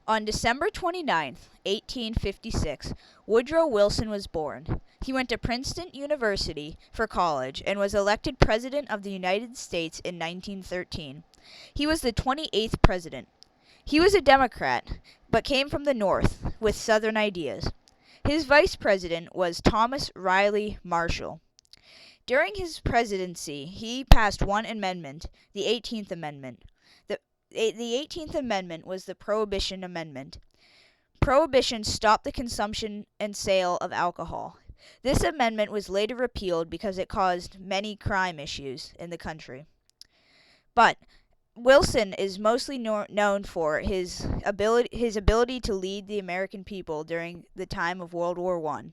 On December 29th, 1856, Woodrow Wilson was born. He went to Princeton University for college and was elected President of the United States in 1913. He was the 28th president. He was a Democrat, but came from the North with Southern ideas. His vice president was Thomas Riley Marshall. During his presidency, he passed one amendment, the 18th Amendment. The 18th Amendment was the Prohibition Amendment. Prohibition stopped the consumption and sale of alcohol. This amendment was later repealed because it caused many crime issues in the country. But Wilson is mostly known for his ability to lead the American people during the time of World War I.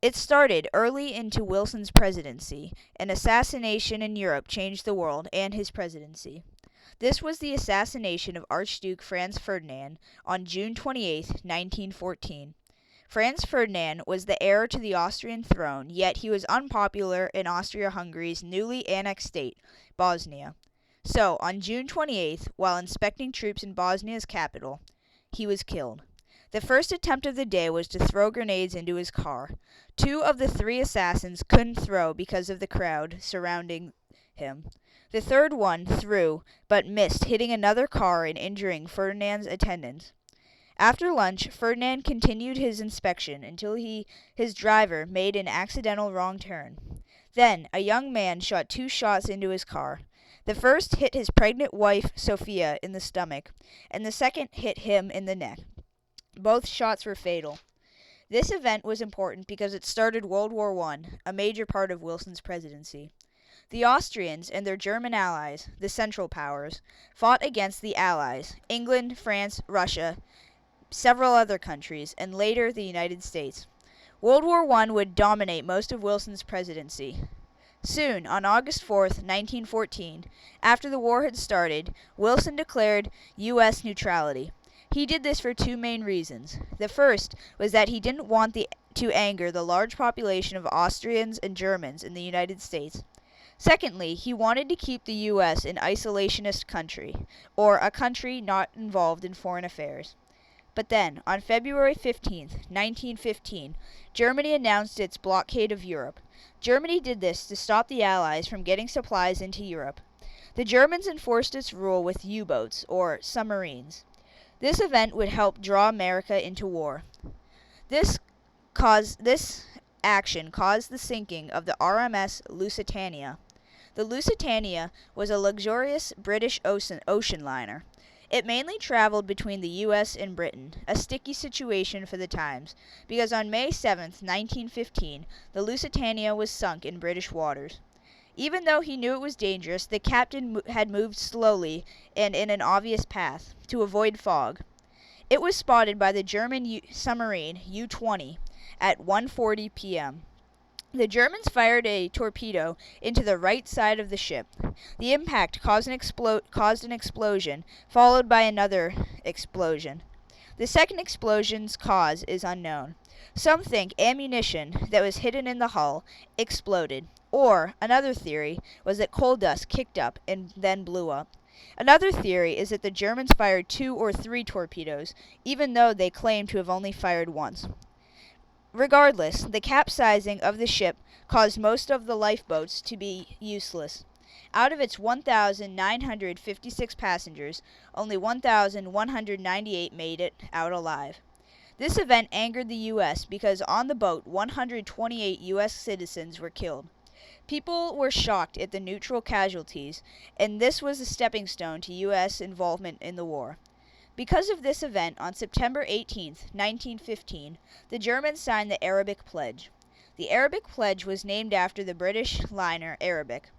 It started early into Wilson's presidency. An assassination in Europe changed the world and his presidency. This was the assassination of Archduke Franz Ferdinand on June 28, 1914. Franz Ferdinand was the heir to the Austrian throne, yet he was unpopular in Austria-Hungary's newly annexed state, Bosnia. So, on June 28th, while inspecting troops in Bosnia's capital, he was killed. The first attempt of the day was to throw grenades into his car. Two of the three assassins couldn't throw because of the crowd surrounding him. The third one threw, but missed, hitting another car and injuring Ferdinand's attendants. After lunch, Ferdinand continued his inspection until his driver made an accidental wrong turn. Then, a young man shot 2 shots into his car. The first hit his pregnant wife, Sophia, in the stomach, and the second hit him in the neck. Both shots were fatal. This event was important because it started World War I, a major part of Wilson's presidency. The Austrians and their German allies, the Central Powers, fought against the Allies, England, France, Russia, several other countries, and later the United States. World War I would dominate most of Wilson's presidency. Soon, on August 4th, 1914, after the war had started, Wilson declared U.S. neutrality. He did this for 2 main reasons. The first was that he didn't want to anger the large population of Austrians and Germans in the United States. Secondly, he wanted to keep the U.S. an isolationist country, or a country not involved in foreign affairs. But then, on February 15, 1915, Germany announced its blockade of Europe. Germany did this to stop the Allies from getting supplies into Europe. The Germans enforced its rule with U-boats, or submarines. This event would help draw America into war. This action caused the sinking of the RMS Lusitania. The Lusitania was a luxurious British ocean liner. It mainly traveled between the U.S. and Britain, a sticky situation for the times, because on May 7, 1915, the Lusitania was sunk in British waters. Even though he knew it was dangerous, the captain had moved slowly and in an obvious path, to avoid fog. It was spotted by the German submarine U-20 at 1:40 p.m. The Germans fired a torpedo into the right side of the ship. The impact caused an explosion, followed by another explosion. The second explosion's cause is unknown. Some think ammunition that was hidden in the hull exploded, or another theory was that coal dust kicked up and then blew up. Another theory is that the Germans fired 2 or 3 torpedoes, even though they claimed to have only fired once. Regardless, the capsizing of the ship caused most of the lifeboats to be useless. Out of its 1,956 passengers, only 1,198 made it out alive. This event angered the U.S. because on the boat, 128 U.S. citizens were killed. People were shocked at the neutral casualties, and this was a stepping stone to U.S. involvement in the war. Because of this event, on September 18, 1915, the Germans signed the Arabic Pledge. The Arabic Pledge was named after the British liner Arabic,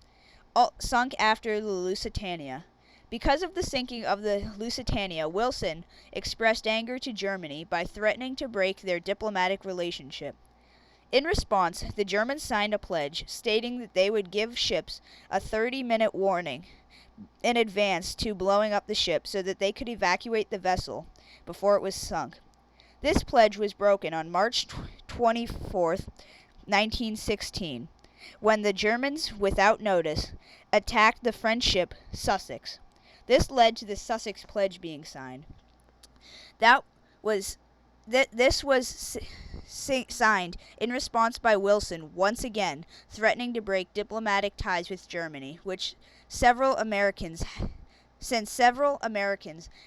sunk after the Lusitania. Because of the sinking of the Lusitania, Wilson expressed anger to Germany by threatening to break their diplomatic relationship. In response, the Germans signed a pledge stating that they would give ships a 30-minute warning in advance to blowing up the ship so that they could evacuate the vessel before it was sunk. This pledge was broken on March 24, 1916, when the Germans, without notice, attacked the French ship Sussex. This led to the Sussex Pledge being signed. That was this was signed in response by Wilson once again threatening to break diplomatic ties with Germany, since several Americans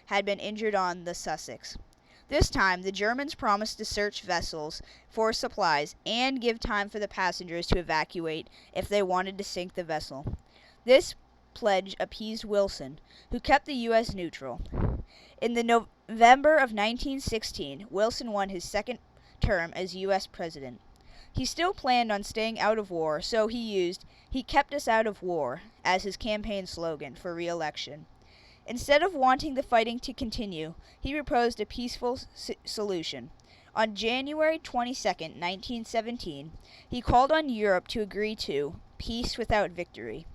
had been injured on the Sussex. This time, the Germans promised to search vessels for supplies and give time for the passengers to evacuate if they wanted to sink the vessel. This pledge appeased Wilson, who kept the U.S. neutral. In the November of 1916, Wilson won his second term as U.S. president. He still planned on staying out of war, so he kept us out of war as his campaign slogan for re-election. Instead of wanting the fighting to continue, he proposed a peaceful solution. On January 22, 1917, he called on Europe to agree to peace without victory.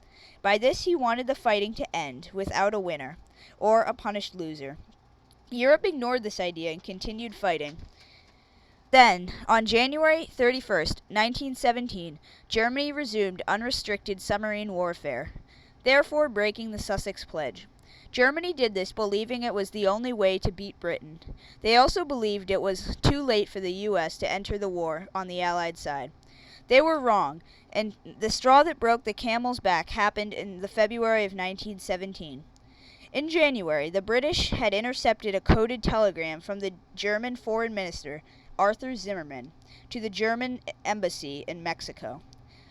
By this, he wanted the fighting to end without a winner, or a punished loser. Europe ignored this idea and continued fighting. Then, on January 31, 1917, Germany resumed unrestricted submarine warfare, therefore breaking the Sussex Pledge. Germany did this believing it was the only way to beat Britain. They also believed it was too late for the U.S. to enter the war on the Allied side. They were wrong, and the straw that broke the camel's back happened in the February of 1917. In January, the British had intercepted a coded telegram from the German Foreign Minister, Arthur Zimmermann, to the German embassy in Mexico.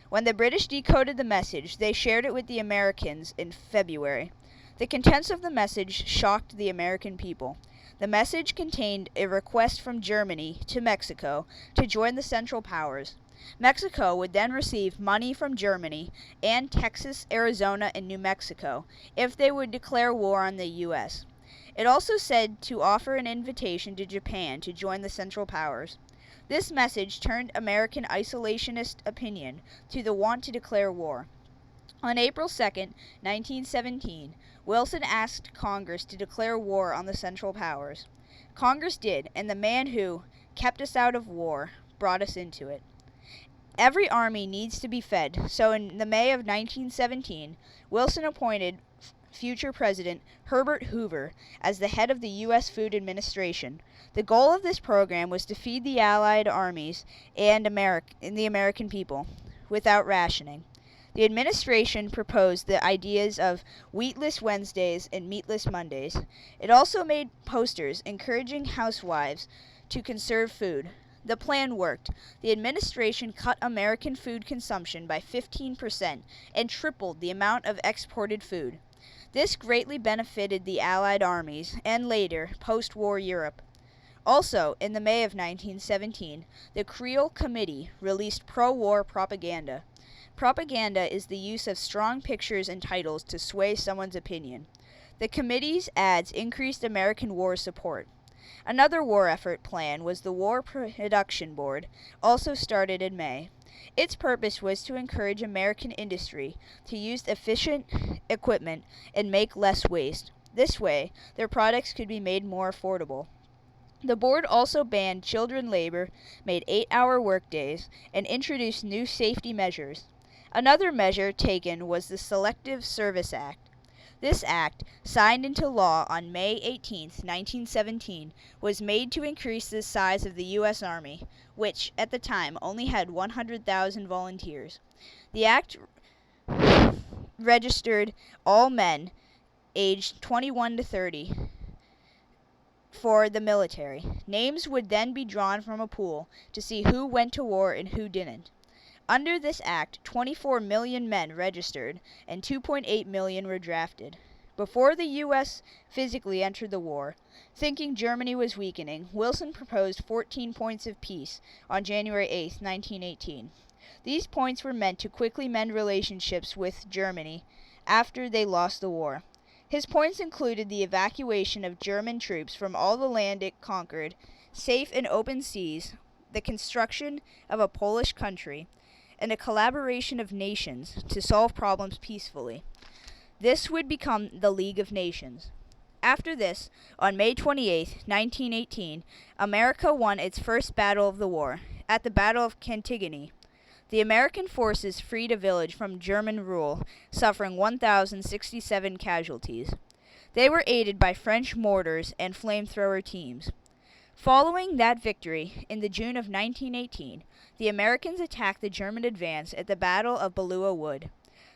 When the British decoded the message, they shared it with the Americans in February. The contents of the message shocked the American people. The message contained a request from Germany to Mexico to join the Central Powers. Mexico would then receive money from Germany and Texas, Arizona, and New Mexico if they would declare war on the U.S. It also said to offer an invitation to Japan to join the Central Powers. This message turned American isolationist opinion to the want to declare war. On April 2, 1917, Wilson asked Congress to declare war on the Central Powers. Congress did, and the man who kept us out of war brought us into it. Every army needs to be fed, so in the May of 1917, Wilson appointed future President Herbert Hoover as the head of the U.S. Food Administration. The goal of this program was to feed the Allied armies and the American people without rationing. The administration proposed the ideas of wheatless Wednesdays and meatless Mondays. It also made posters encouraging housewives to conserve food. The plan worked. The administration cut American food consumption by 15% and tripled the amount of exported food. This greatly benefited the Allied armies and later, post-war Europe. Also, in the May of 1917, the Creel Committee released pro-war propaganda. Propaganda is the use of strong pictures and titles to sway someone's opinion. The committee's ads increased American war support. Another war effort plan was the War Production Board, also started in May. Its purpose was to encourage American industry to use efficient equipment and make less waste. This way, their products could be made more affordable. The board also banned children labor, made 8-hour workdays, and introduced new safety measures. Another measure taken was the Selective Service Act. This act, signed into law on May 18, 1917, was made to increase the size of the U.S. Army, which, at the time, only had 100,000 volunteers. The act registered all men aged 21 to 30 for the military. Names would then be drawn from a pool to see who went to war and who didn't. Under this act, 24 million men registered and 2.8 million were drafted. Before the U.S. physically entered the war, thinking Germany was weakening, Wilson proposed 14 points of peace on January 8, 1918. These points were meant to quickly mend relationships with Germany after they lost the war. His points included the evacuation of German troops from all the land it conquered, safe and open seas, the construction of a Polish country, and a collaboration of nations to solve problems peacefully. This would become the League of Nations. After this, on May 28, 1918, America won its first battle of the war, at the Battle of Cantigny. The American forces freed a village from German rule, suffering 1,067 casualties. They were aided by French mortars and flamethrower teams. Following that victory, in the June of 1918, the Americans attacked the German advance at the Battle of Belleau Wood.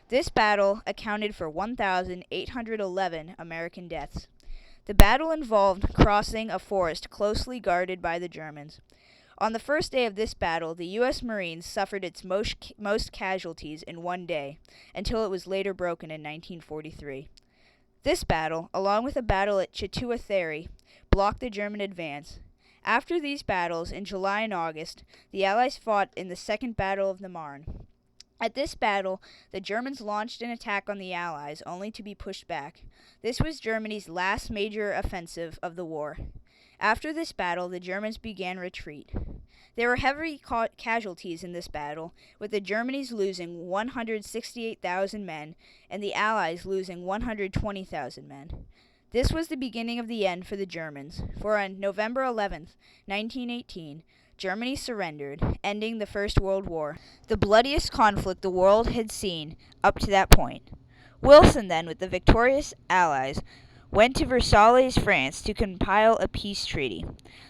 This battle accounted for 1,811 American deaths. The battle involved crossing a forest closely guarded by the Germans. On the first day of this battle, the U.S. Marines suffered its most casualties in one day, until it was later broken in 1943. This battle, along with a battle at Chateau Thierry, blocked the German advance. After these battles, in July and August, the Allies fought in the Second Battle of the Marne. At this battle, the Germans launched an attack on the Allies, only to be pushed back. This was Germany's last major offensive of the war. After this battle, the Germans began retreat. There were heavy casualties in this battle, with the Germans losing 168,000 men and the Allies losing 120,000 men. This was the beginning of the end for the Germans, for on November 11th, 1918, Germany surrendered, ending the First World War, the bloodiest conflict the world had seen up to that point. Wilson then, with the victorious Allies, went to Versailles, France, to compile a peace treaty.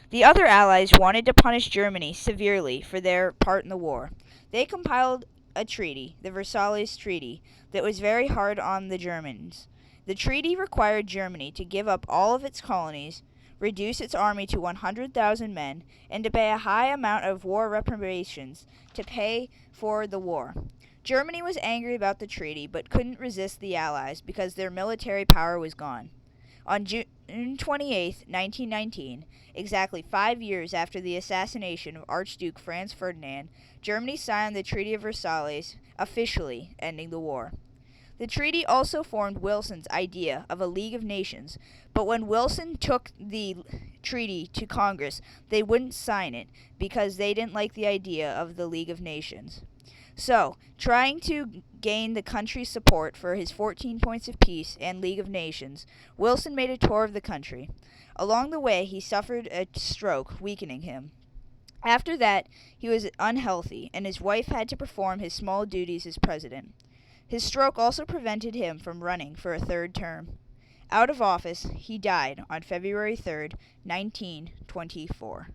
The other Allies wanted to punish Germany severely for their part in the war. They compiled a treaty, the Versailles Treaty, that was very hard on the Germans. The treaty required Germany to give up all of its colonies, reduce its army to 100,000 men, and to pay a high amount of war reparations to pay for the war. Germany was angry about the treaty, but couldn't resist the Allies because their military power was gone. On June 28, 1919, exactly 5 years after the assassination of Archduke Franz Ferdinand, Germany signed the Treaty of Versailles, officially ending the war. The treaty also formed Wilson's idea of a League of Nations, but when Wilson took the treaty to Congress, they wouldn't sign it because they didn't like the idea of the League of Nations. So, trying to gain the country's support for his 14 points of peace and League of Nations, Wilson made a tour of the country. Along the way, he suffered a stroke, weakening him. After that, he was unhealthy, and his wife had to perform his small duties as president. His stroke also prevented him from running for a third term. Out of office, he died on February 3, 1924.